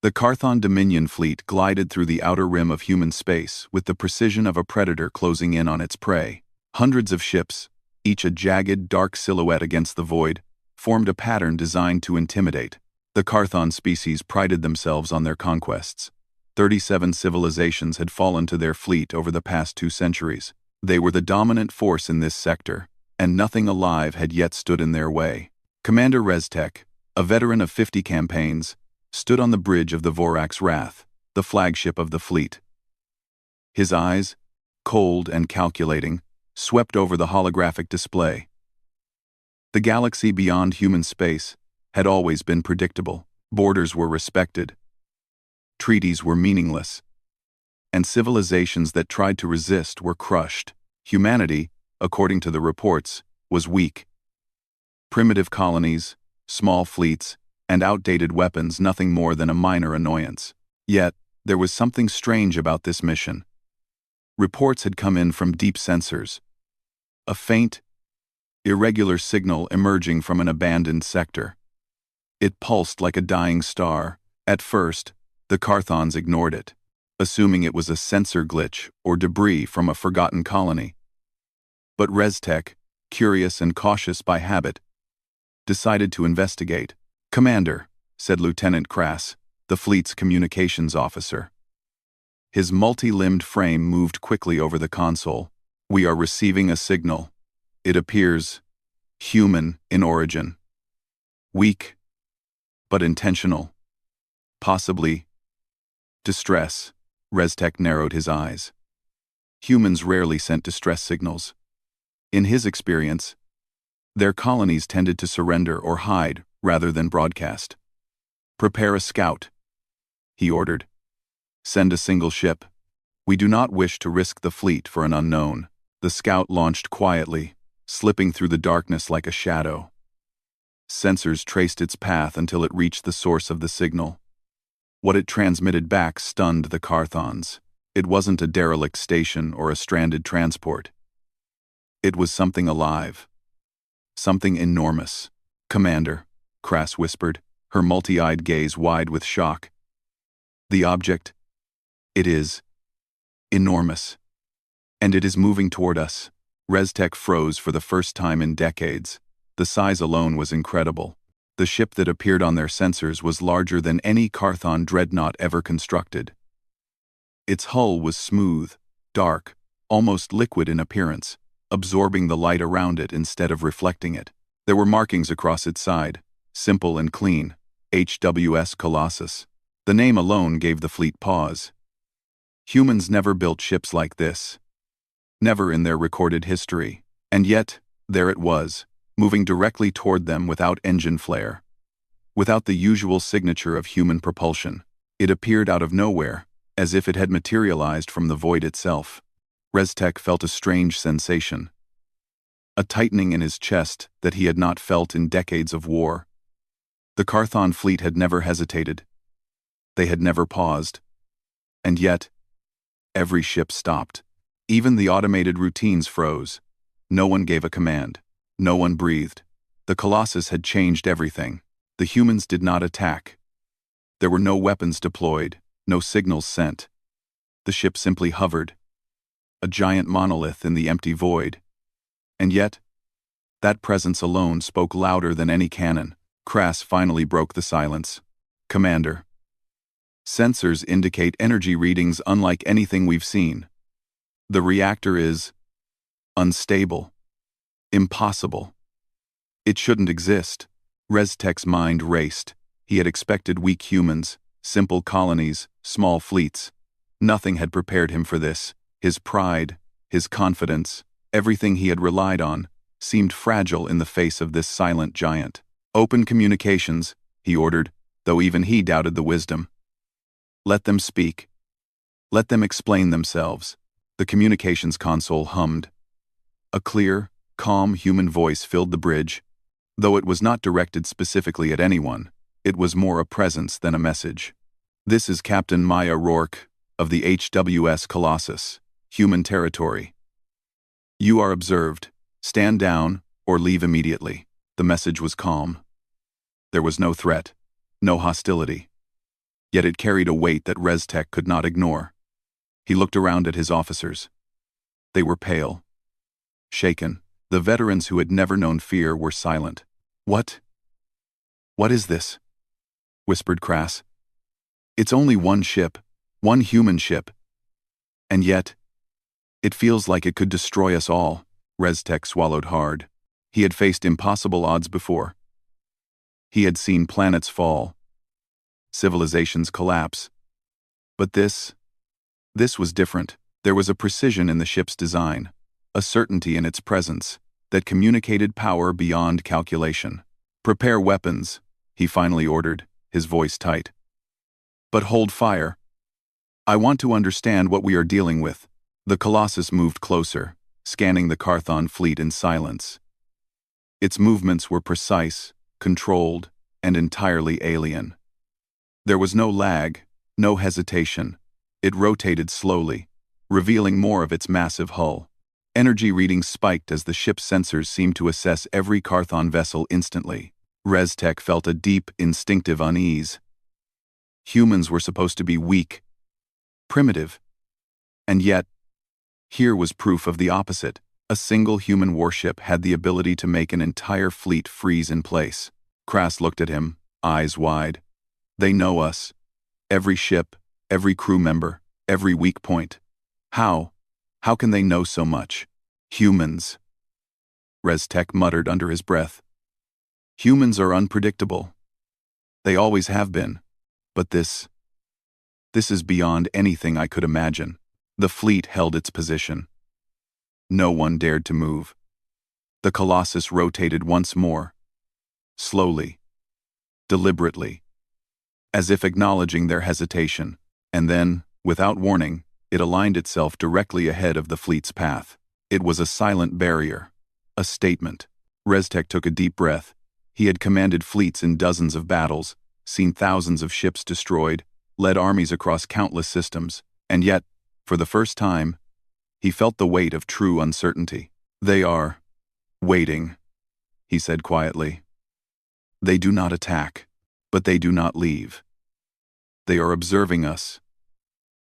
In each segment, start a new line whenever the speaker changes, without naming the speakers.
The Carthon Dominion fleet glided through the outer rim of human space with the precision of a predator closing in on its prey. Hundreds of ships, each a jagged, dark silhouette against the void, formed a pattern designed to intimidate. The Carthon species prided themselves on their conquests. 37 civilizations had fallen to their fleet over the past 2 centuries. They were the dominant force in this sector, and nothing alive had yet stood in their way. Commander Reztek, a veteran of 50 campaigns, stood on the bridge of the Vorax Wrath, the flagship of the fleet. His eyes, cold and calculating, swept over the holographic display. The galaxy beyond human space had always been predictable. Borders were respected. Treaties were meaningless. And civilizations that tried to resist were crushed. Humanity, according to the reports, was weak. Primitive colonies, small fleets, and outdated weapons nothing more than a minor annoyance. Yet, there was something strange about this mission. Reports had come in from deep sensors. A faint, irregular signal emerging from an abandoned sector. It pulsed like a dying star. At first, the Carthons ignored it, assuming it was a sensor glitch or debris from a forgotten colony. But Reztek, curious and cautious by habit, decided to investigate. "Commander," said Lieutenant Krass, the fleet's communications officer. His multi-limbed frame moved quickly over the console. "We are receiving a signal. It appears human in origin. Weak, but intentional. Possibly distress." Reztek narrowed his eyes. Humans rarely sent distress signals. In his experience, their colonies tended to surrender or hide rather than broadcast. "Prepare a scout," he ordered. "Send a single ship. We do not wish to risk the fleet for an unknown." The scout launched quietly, slipping through the darkness like a shadow. Sensors traced its path until it reached the source of the signal. What it transmitted back stunned the Carthons. It wasn't a derelict station or a stranded transport. It was something alive. Something enormous. "Commander," Krass whispered, her multi-eyed gaze wide with shock. "The object? It is enormous. And it is moving toward us." Reztek froze for the first time in decades. The size alone was incredible. The ship that appeared on their sensors was larger than any Carthon dreadnought ever constructed. Its hull was smooth, dark, almost liquid in appearance, absorbing the light around it instead of reflecting it. There were markings across its side, simple and clean, HWS Colossus. The name alone gave the fleet pause. Humans never built ships like this. Never in their recorded history. And yet, there it was, moving directly toward them without engine flare. Without the usual signature of human propulsion. It appeared out of nowhere, as if it had materialized from the void itself. Reztek felt a strange sensation. A tightening in his chest that he had not felt in decades of war. The Carthon fleet had never hesitated. They had never paused. And yet, every ship stopped. Even the automated routines froze. No one gave a command. No one breathed. The Colossus had changed everything. The humans did not attack. There were no weapons deployed, no signals sent. The ship simply hovered. A giant monolith in the empty void. And yet, that presence alone spoke louder than any cannon. Krass finally broke the silence. "Commander, sensors indicate energy readings unlike anything we've seen. The reactor is unstable. Impossible. It shouldn't exist." Reztek's mind raced. He had expected weak humans, simple colonies, small fleets. Nothing had prepared him for this. His pride, his confidence, everything he had relied on, seemed fragile in the face of this silent giant. "Open communications," he ordered, though even he doubted the wisdom. "Let them speak. Let them explain themselves." The communications console hummed. A clear, calm human voice filled the bridge. Though it was not directed specifically at anyone, it was more a presence than a message. "This is Captain Maya Rourke, of the HWS Colossus, human territory. You are observed. Stand down, or leave immediately." The message was calm. There was no threat, no hostility. yet it carried a weight that Reztek could not ignore. He looked around at his officers. They were pale, shaken. The veterans who had never known fear were silent. What is this?" whispered Krass. "It's only one ship, one human ship. And yet, it feels like it could destroy us all." Reztek swallowed hard. He had faced impossible odds before. He had seen planets fall, civilizations collapse. But this was different. There was a precision in the ship's design, a certainty in its presence, that communicated power beyond calculation. "Prepare weapons," he finally ordered, his voice tight. "But hold fire. I want to understand what we are dealing with." The Colossus moved closer, scanning the Carthon fleet in silence. Its movements were precise, controlled, and entirely alien. There was no lag, no hesitation. It rotated slowly, revealing more of its massive hull. Energy readings spiked as the ship's sensors seemed to assess every Carthon vessel instantly. Reztek felt a deep, instinctive unease. Humans were supposed to be weak, primitive. And yet, here was proof of the opposite. A single human warship had the ability to make an entire fleet freeze in place. Krass looked at him, eyes wide. "They know us. Every ship, every crew member, every weak point. How can they know so much?" "Humans," Reztek muttered under his breath. "Humans are unpredictable. They always have been. But this is beyond anything I could imagine." The fleet held its position. No one dared to move. The Colossus rotated once more, slowly, deliberately, as if acknowledging their hesitation, and then, without warning, it aligned itself directly ahead of the fleet's path. It was a silent barrier, a statement. Reztek took a deep breath. He had commanded fleets in dozens of battles, seen thousands of ships destroyed, led armies across countless systems, and yet, for the first time, he felt the weight of true uncertainty. "They are waiting," he said quietly. "They do not attack, but they do not leave. They are observing us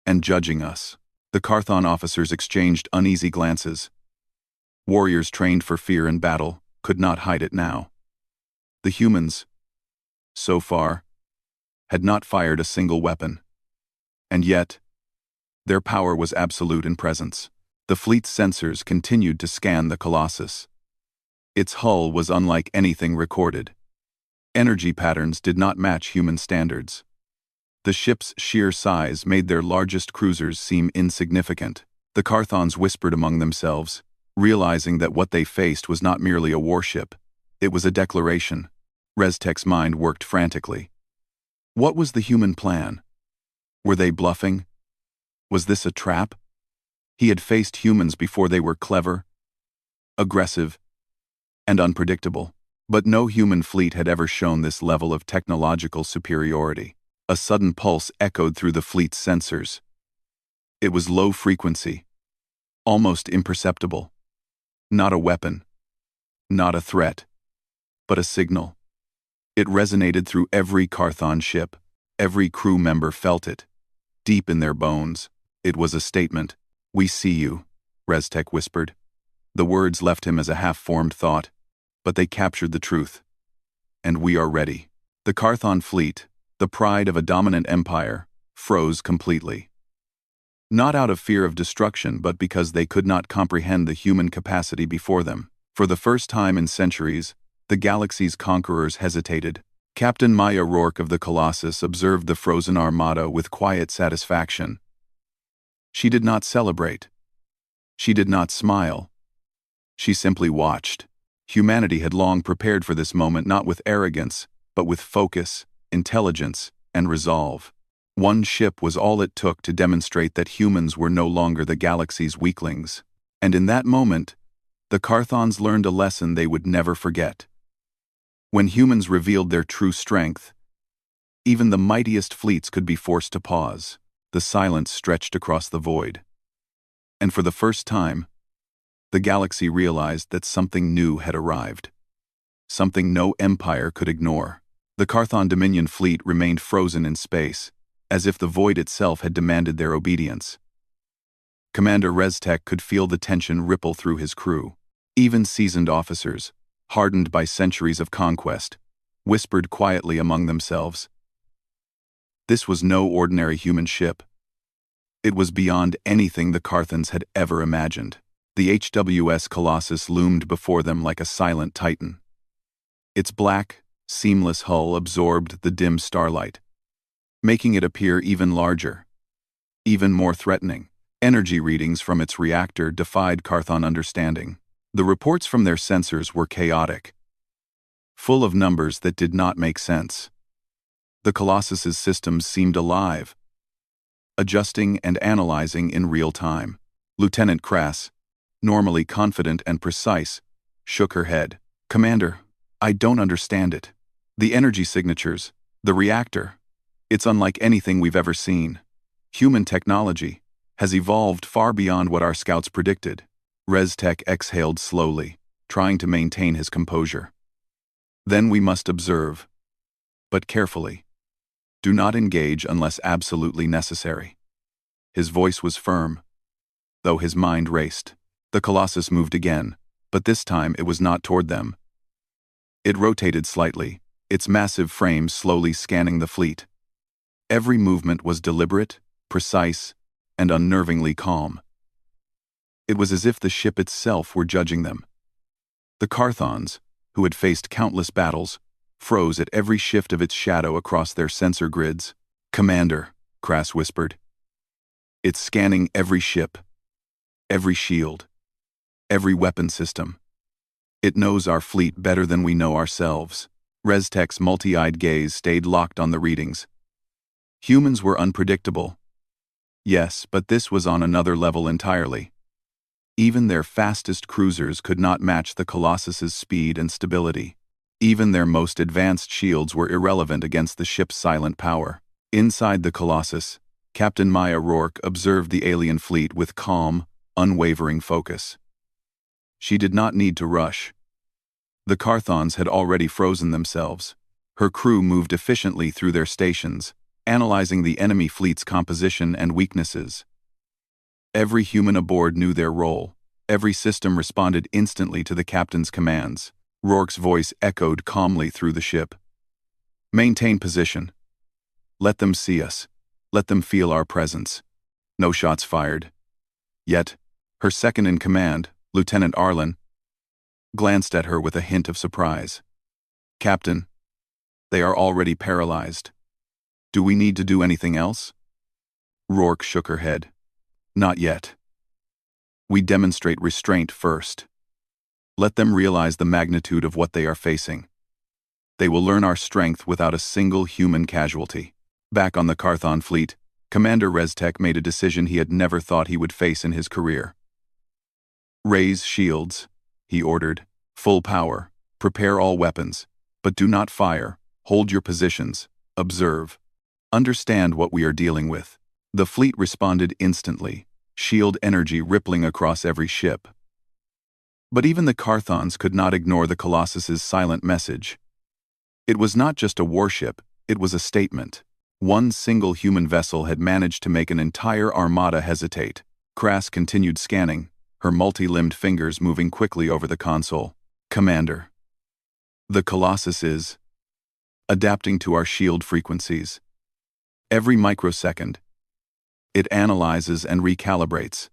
and judging us." The Carthon officers exchanged uneasy glances. Warriors trained for fear in battle could not hide it now. The humans, so far, had not fired a single weapon. And yet, their power was absolute in presence. The fleet's sensors continued to scan the Colossus. Its hull was unlike anything recorded. Energy patterns did not match human standards. The ship's sheer size made their largest cruisers seem insignificant. The Carthons whispered among themselves, realizing that what they faced was not merely a warship. It was a declaration. Reztek's mind worked frantically. What was the human plan? Were they bluffing? Was this a trap? He had faced humans before. They were clever, aggressive, and unpredictable. But no human fleet had ever shown this level of technological superiority. A sudden pulse echoed through the fleet's sensors. It was low frequency, almost imperceptible. Not a weapon, not a threat, but a signal. It resonated through every Carthon ship. Every crew member felt it, deep in their bones. It was a statement. "We see you," Reztek whispered. The words left him as a half-formed thought, but they captured the truth. "And we are ready." The Carthon fleet, the pride of a dominant empire, froze completely. Not out of fear of destruction, but because they could not comprehend the human capacity before them. For the first time in centuries, the galaxy's conquerors hesitated. Captain Maya Rourke of the Colossus observed the frozen armada with quiet satisfaction. She did not celebrate. She did not smile. She simply watched. Humanity had long prepared for this moment, not with arrogance, but with focus, intelligence, and resolve. One ship was all it took to demonstrate that humans were no longer the galaxy's weaklings. And in that moment, the Carthons learned a lesson they would never forget. When humans revealed their true strength, even the mightiest fleets could be forced to pause. The silence stretched across the void. And for the first time, the galaxy realized that something new had arrived. Something no empire could ignore. The Carthon Dominion fleet remained frozen in space, as if the void itself had demanded their obedience. Commander Reztek could feel the tension ripple through his crew. Even seasoned officers, hardened by centuries of conquest, whispered quietly among themselves. This was no ordinary human ship. It was beyond anything the Carthons had ever imagined. The HWS Colossus loomed before them like a silent titan. Its black, seamless hull absorbed the dim starlight, making it appear even larger, even more threatening. Energy readings from its reactor defied Carthon understanding. The reports from their sensors were chaotic, full of numbers that did not make sense. The Colossus's systems seemed alive, adjusting and analyzing in real time. Lieutenant Crass, normally confident and precise, shook her head. "Commander, I don't understand it. The energy signatures, the reactor, it's unlike anything we've ever seen. Human technology has evolved far beyond what our scouts predicted." Reztek exhaled slowly, trying to maintain his composure. "Then we must observe, but carefully. Do not engage unless absolutely necessary." His voice was firm, though his mind raced. The Colossus moved again, but this time it was not toward them. It rotated slightly, its massive frame slowly scanning the fleet. Every movement was deliberate, precise, and unnervingly calm. It was as if the ship itself were judging them. The Carthons, who had faced countless battles, froze at every shift of its shadow across their sensor grids. "Commander," Crass whispered. "It's scanning every ship, every shield, every weapon system. It knows our fleet better than we know ourselves." Reztek's multi-eyed gaze stayed locked on the readings. Humans were unpredictable. Yes, but this was on another level entirely. Even their fastest cruisers could not match the Colossus's speed and stability. Even their most advanced shields were irrelevant against the ship's silent power. Inside the Colossus, Captain Maya Rourke observed the alien fleet with calm, unwavering focus. She did not need to rush. The Carthons had already frozen themselves. Her crew moved efficiently through their stations, analyzing the enemy fleet's composition and weaknesses. Every human aboard knew their role. Every system responded instantly to the captain's commands. Rourke's voice echoed calmly through the ship. "Maintain position. Let them see us. Let them feel our presence." No shots fired. Yet, her second-in-command, Lieutenant Arlen, glanced at her with a hint of surprise. "Captain, they are already paralyzed. Do we need to do anything else?" Rourke shook her head. "Not yet. We demonstrate restraint first. Let them realize the magnitude of what they are facing. They will learn our strength without a single human casualty." Back on the Carthon fleet, Commander Reztek made a decision he had never thought he would face in his career. "Raise shields," he ordered. "Full power. Prepare all weapons. But do not fire. Hold your positions. Observe. Understand what we are dealing with." The fleet responded instantly, shield energy rippling across every ship. But even the Carthons could not ignore the Colossus's silent message. It was not just a warship, it was a statement. One single human vessel had managed to make an entire armada hesitate. Crass continued scanning, her multi-limbed fingers moving quickly over the console. "Commander, the Colossus is adapting to our shield frequencies. Every microsecond, it analyzes and recalibrates.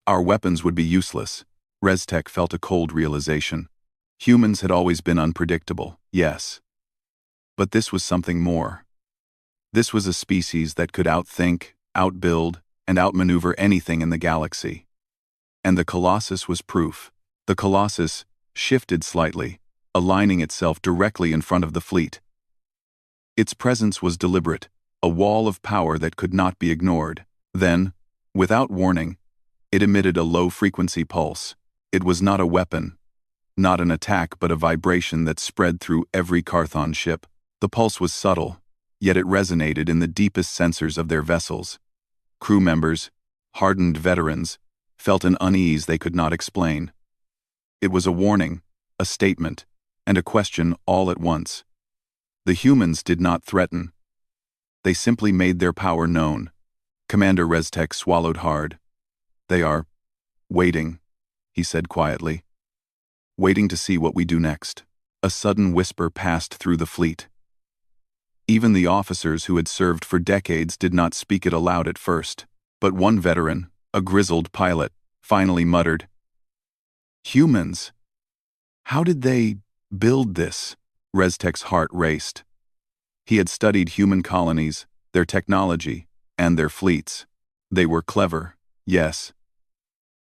Our weapons would be useless." Reztek felt a cold realization. Humans had always been unpredictable, yes. But this was something more. This was a species that could outthink, outbuild, and outmaneuver anything in the galaxy. And the Colossus was proof. The Colossus shifted slightly, aligning itself directly in front of the fleet. Its presence was deliberate, a wall of power that could not be ignored. Then, without warning, it emitted a low-frequency pulse. It was not a weapon, not an attack, but a vibration that spread through every Carthon ship. The pulse was subtle, yet it resonated in the deepest sensors of their vessels. Crew members, hardened veterans, felt an unease they could not explain. It was a warning, a statement, and a question all at once. The humans did not threaten. They simply made their power known. Commander Reztek swallowed hard. They are waiting, he said quietly. Waiting to see what we do next. A sudden whisper passed through the fleet. Even the officers who had served for decades did not speak it aloud at first, but one veteran, a grizzled pilot, finally muttered, "Humans! How did they build this?" Reztek's heart raced. He had studied human colonies, their technology, and their fleets. They were clever, yes,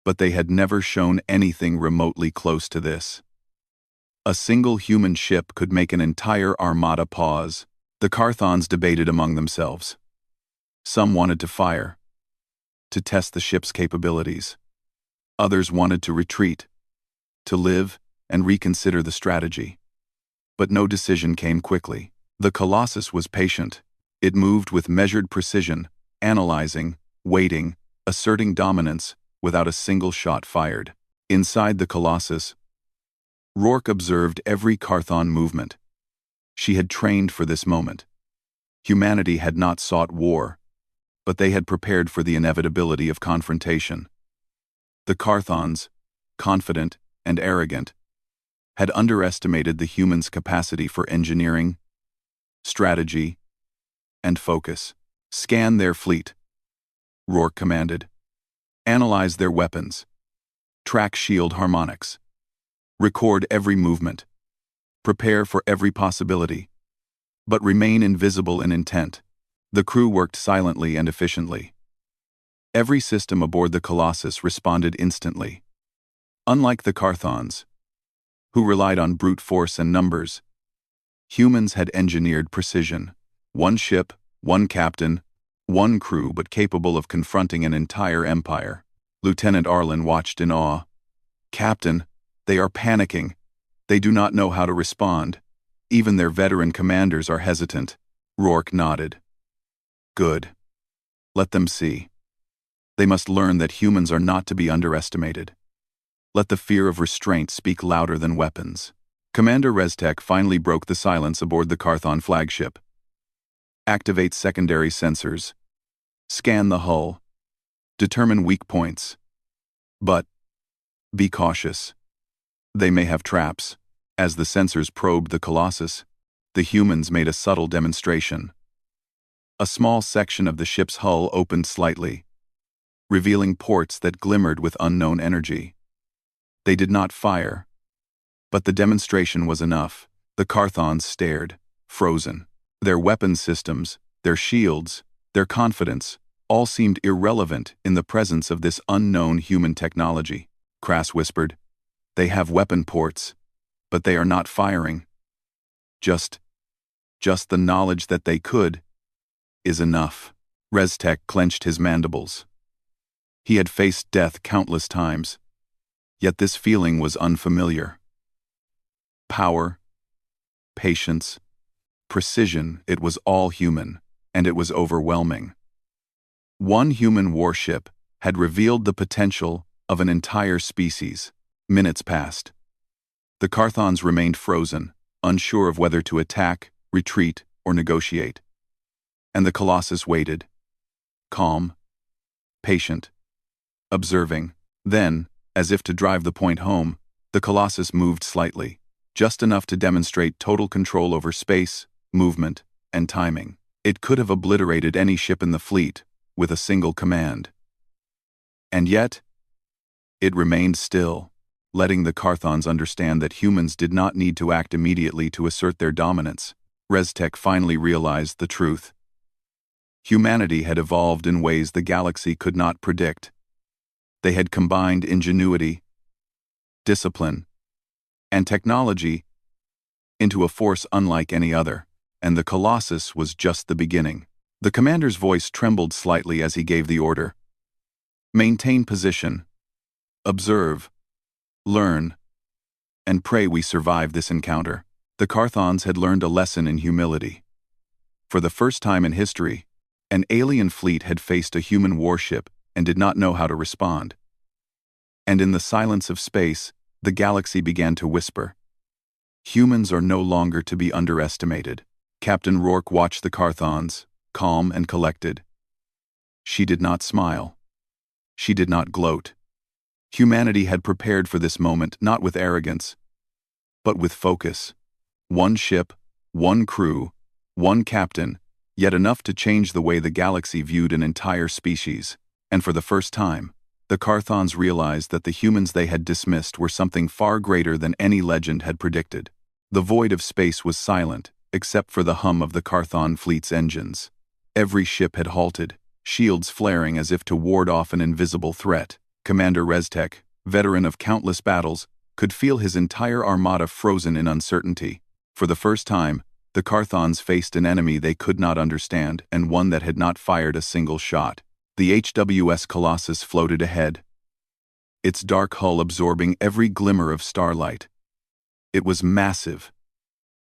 but they had never shown anything remotely close to this. A single human ship could make an entire armada pause. The Carthons debated among themselves. Some wanted to fire, to test the ship's capabilities. Others wanted to retreat, to live and reconsider the strategy. But no decision came quickly. The Colossus was patient. It moved with measured precision, analyzing, waiting, asserting dominance without a single shot fired. Inside the Colossus, Rourke observed every Carthon movement. She had trained for this moment. Humanity had not sought war, but they had prepared for the inevitability of confrontation. The Carthons, confident and arrogant, had underestimated the humans' capacity for engineering, strategy, and focus. Scan their fleet, Rourke commanded. Analyze their weapons. Track shield harmonics. Record every movement. Prepare for every possibility. But remain invisible in intent. The crew worked silently and efficiently. Every system aboard the Colossus responded instantly. Unlike the Carthons, who relied on brute force and numbers, humans had engineered precision. One ship, one captain, one crew, but capable of confronting an entire empire. Lieutenant Arlen watched in awe. "Captain, they are panicking. They do not know how to respond. Even their veteran commanders are hesitant." Rourke nodded. "Good. Let them see. They must learn that humans are not to be underestimated. Let the fear of restraint speak louder than weapons." Commander Reztek finally broke the silence aboard the Carthon flagship. "Activate secondary sensors. Scan the hull. Determine weak points. But be cautious. They may have traps." As the sensors probed the Colossus, the humans made a subtle demonstration. A small section of the ship's hull opened slightly, revealing ports that glimmered with unknown energy. They did not fire, but the demonstration was enough. The Carthons stared, frozen. Their weapon systems, their shields, their confidence, all seemed irrelevant in the presence of this unknown human technology. Krass whispered, "They have weapon ports, but they are not firing. Just the knowledge that they could is enough." Reztek clenched his mandibles. He had faced death countless times, yet this feeling was unfamiliar. Power, patience, precision, it was all human, and it was overwhelming. One human warship had revealed the potential of an entire species. Minutes passed. The Carthons remained frozen, unsure of whether to attack, retreat, or negotiate. And the Colossus waited, calm, patient, observing. Then, as if to drive the point home, the Colossus moved slightly, just enough to demonstrate total control over space, movement, and timing. It could have obliterated any ship in the fleet with a single command. And yet, it remained still, letting the Carthons understand that humans did not need to act immediately to assert their dominance. Reztek finally realized the truth. Humanity had evolved in ways the galaxy could not predict. They had combined ingenuity, discipline, and technology into a force unlike any other, and the Colossus was just the beginning. The commander's voice trembled slightly as he gave the order. "Maintain position. Observe. Learn. And pray we survive this encounter." The Carthons had learned a lesson in humility. For the first time in history, an alien fleet had faced a human warship and did not know how to respond. And in the silence of space, the galaxy began to whisper. Humans are no longer to be underestimated. Captain Rourke watched the Carthons, calm and collected. She did not smile. She did not gloat. Humanity had prepared for this moment not with arrogance, but with focus. One ship, one crew, one captain, yet enough to change the way the galaxy viewed an entire species. And for the first time, the Carthons realized that the humans they had dismissed were something far greater than any legend had predicted. The void of space was silent, except for the hum of the Carthon fleet's engines. Every ship had halted, shields flaring as if to ward off an invisible threat. Commander Reztek, veteran of countless battles, could feel his entire armada frozen in uncertainty. For the first time, the Carthons faced an enemy they could not understand and one that had not fired a single shot. The HWS Colossus floated ahead, its dark hull absorbing every glimmer of starlight. It was massive,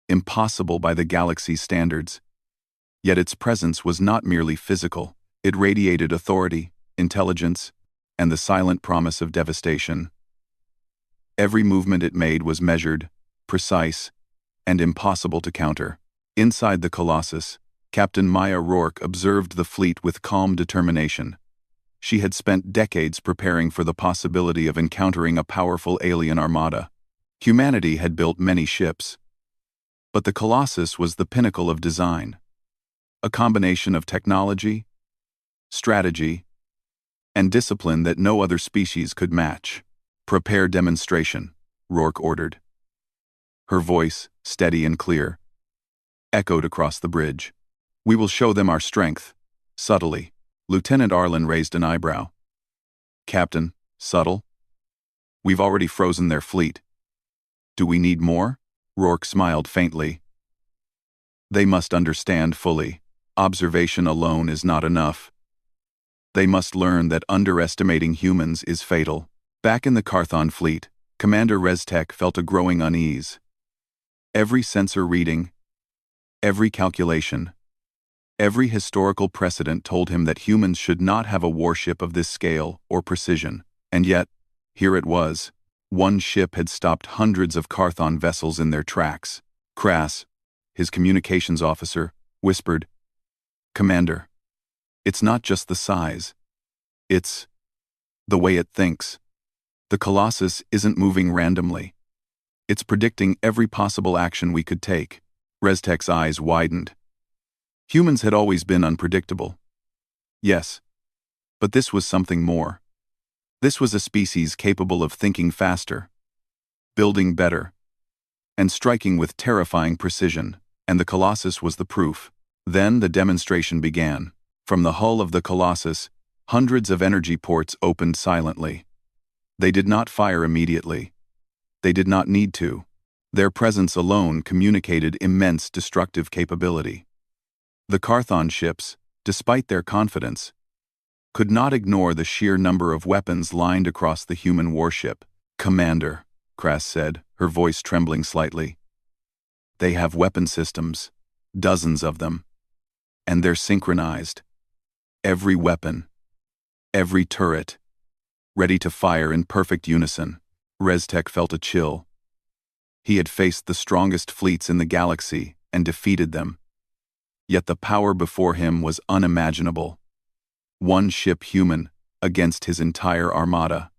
impossible by the galaxy's standards. Yet its presence was not merely physical. It radiated authority, intelligence, and the silent promise of devastation. Every movement it made was measured, precise, and impossible to counter. Inside the Colossus, Captain Maya Rourke observed the fleet with calm determination. She had spent decades preparing for the possibility of encountering a powerful alien armada. Humanity had built many ships, but the Colossus was the pinnacle of design. A combination of technology, strategy, and discipline that no other species could match. "Prepare demonstration," Rourke ordered. Her voice, steady and clear, echoed across the bridge. "We will show them our strength." Subtly, Lieutenant Arlen raised an eyebrow. "Captain, subtle? We've already frozen their fleet. Do we need more?" Rourke smiled faintly. "They must understand fully. Observation alone is not enough. They must learn that underestimating humans is fatal." Back in the Carthon fleet, Commander Reztek felt a growing unease. Every sensor reading, every calculation, every historical precedent told him that humans should not have a warship of this scale or precision. And yet, here it was. One ship had stopped hundreds of Carthon vessels in their tracks. Crass, his communications officer, whispered, "Commander, it's not just the size. It's the way it thinks. The Colossus isn't moving randomly. It's predicting every possible action we could take." Reztek's eyes widened. Humans had always been unpredictable. Yes, but this was something more. This was a species capable of thinking faster, building better, and striking with terrifying precision, and the Colossus was the proof. Then the demonstration began. From the hull of the Colossus, hundreds of energy ports opened silently. They did not fire immediately. They did not need to. Their presence alone communicated immense destructive capability. The Carthon ships, despite their confidence, could not ignore the sheer number of weapons lined across the human warship. "Commander," Crass said, her voice trembling slightly, "they have weapon systems, dozens of them, and they're synchronized. Every weapon, every turret, ready to fire in perfect unison." Reztek felt a chill. He had faced the strongest fleets in the galaxy and defeated them. Yet the power before him was unimaginable. One ship human against his entire armada.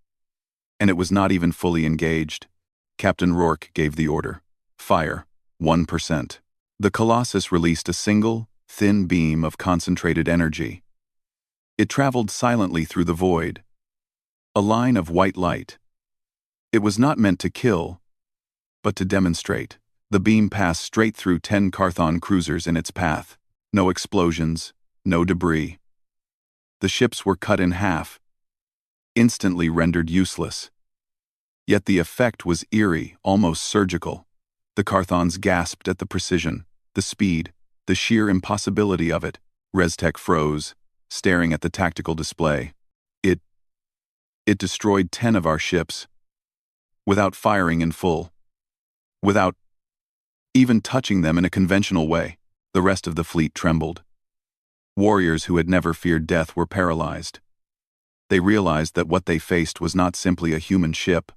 And it was not even fully engaged. Captain Rourke gave the order. "Fire, 1%. The Colossus released a single, thin beam of concentrated energy. It traveled silently through the void. A line of white light. It was not meant to kill, but to demonstrate. The beam passed straight through 10 Carthon cruisers in its path. No explosions, no debris. The ships were cut in half, instantly rendered useless. Yet the effect was eerie, almost surgical. The Carthons gasped at the precision, the speed, the sheer impossibility of it. Reztek froze, staring at the tactical display. It destroyed 10 of our ships, without firing in full, without even touching them in a conventional way. The rest of the fleet trembled. Warriors who had never feared death were paralyzed. They realized that what they faced was not simply a human ship,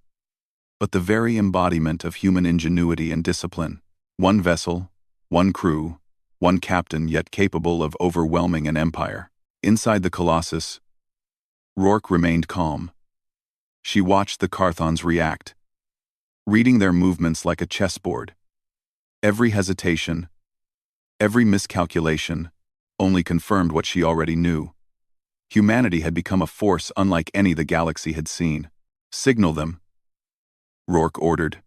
but the very embodiment of human ingenuity and discipline. One vessel, one crew, one captain yet capable of overwhelming an empire. Inside the Colossus, Rourke remained calm. She watched the Carthons react, reading their movements like a chessboard. Every hesitation, every miscalculation, only confirmed what she already knew. Humanity had become a force unlike any the galaxy had seen. "Signal them," Rourke ordered.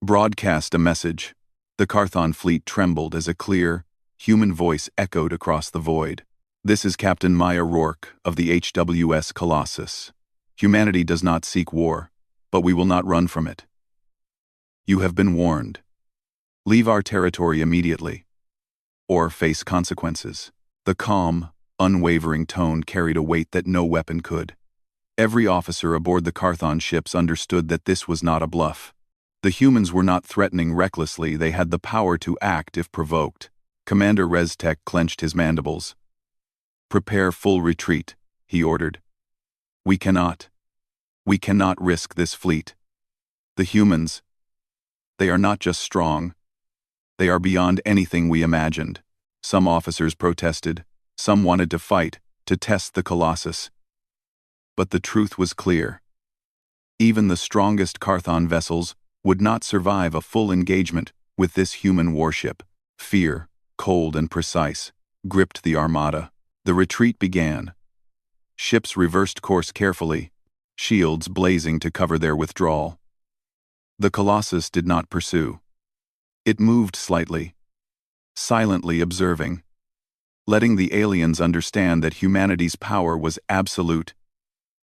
"Broadcast a message." The Carthon fleet trembled as a clear, human voice echoed across the void. "This is Captain Maya Rourke of the HWS Colossus. Humanity does not seek war, but we will not run from it. You have been warned. Leave our territory immediately, or face consequences." The calm, unwavering tone carried a weight that no weapon could. Every officer aboard the Carthon ships understood that this was not a bluff. The humans were not threatening recklessly, they had the power to act if provoked. Commander Reztek clenched his mandibles. "Prepare full retreat," he ordered. We cannot risk this fleet. The humans, they are not just strong, they are beyond anything we imagined." Some officers protested, some wanted to fight, to test the Colossus. But the truth was clear. Even the strongest Carthon vessels would not survive a full engagement with this human warship. Fear, cold and precise, gripped the armada. The retreat began. Ships reversed course carefully, shields blazing to cover their withdrawal. The Colossus did not pursue. It moved slightly, silently observing, letting the aliens understand that humanity's power was absolute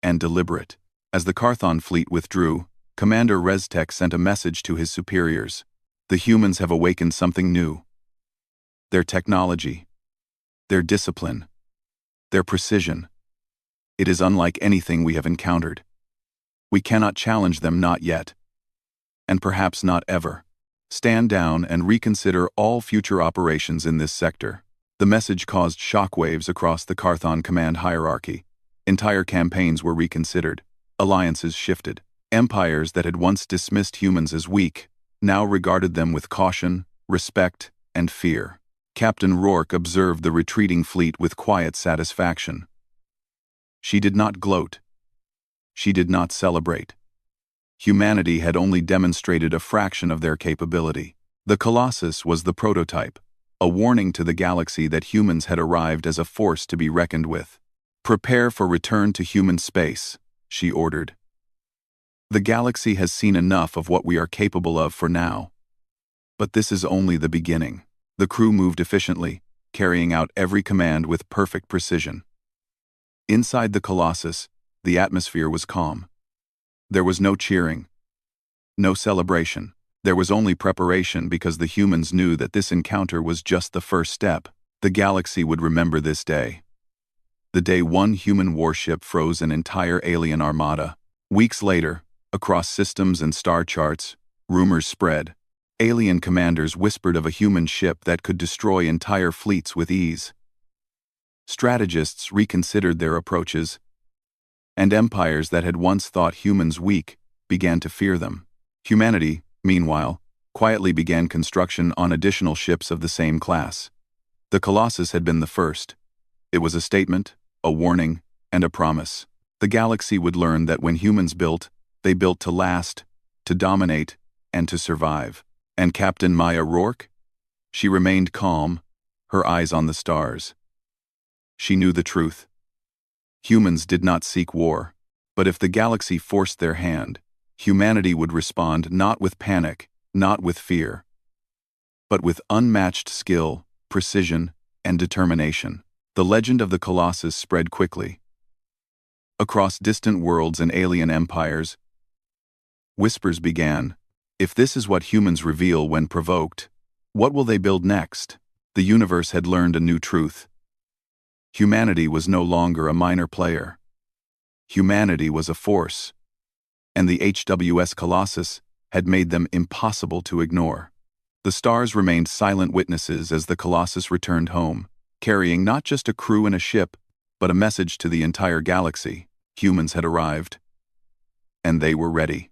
and deliberate. As the Carthon fleet withdrew, Commander Reztek sent a message to his superiors. "The humans have awakened something new. Their technology, their discipline, their precision. It is unlike anything we have encountered. We cannot challenge them, not yet. And perhaps not ever. Stand down and reconsider all future operations in this sector." The message caused shockwaves across the Carthon command hierarchy. Entire campaigns were reconsidered. Alliances shifted. Empires that had once dismissed humans as weak now regarded them with caution, respect, and fear. Captain Rourke observed the retreating fleet with quiet satisfaction. She did not gloat. She did not celebrate. Humanity had only demonstrated a fraction of their capability. The Colossus was the prototype, a warning to the galaxy that humans had arrived as a force to be reckoned with. "Prepare for return to human space," she ordered. "The galaxy has seen enough of what we are capable of for now. But this is only the beginning." The crew moved efficiently, carrying out every command with perfect precision. Inside the Colossus, the atmosphere was calm. There was no cheering, no celebration. There was only preparation, because the humans knew that this encounter was just the first step. The galaxy would remember this day. The day one human warship froze an entire alien armada. Weeks later, across systems and star charts, rumors spread. Alien commanders whispered of a human ship that could destroy entire fleets with ease. Strategists reconsidered their approaches, and empires that had once thought humans weak began to fear them. Humanity, meanwhile, quietly began construction on additional ships of the same class. The Colossus had been the first. It was a statement, a warning, and a promise. The galaxy would learn that when humans built, they built to last, to dominate, and to survive. And Captain Maya Rourke? She remained calm, her eyes on the stars. She knew the truth. Humans did not seek war, but if the galaxy forced their hand, humanity would respond not with panic, not with fear, but with unmatched skill, precision, and determination. The legend of the Colossus spread quickly. Across distant worlds and alien empires, whispers began. If this is what humans reveal when provoked, what will they build next? The universe had learned a new truth. Humanity was no longer a minor player. Humanity was a force, and the HWS Colossus had made them impossible to ignore. The stars remained silent witnesses as the Colossus returned home, carrying not just a crew and a ship, but a message to the entire galaxy. Humans had arrived, and they were ready.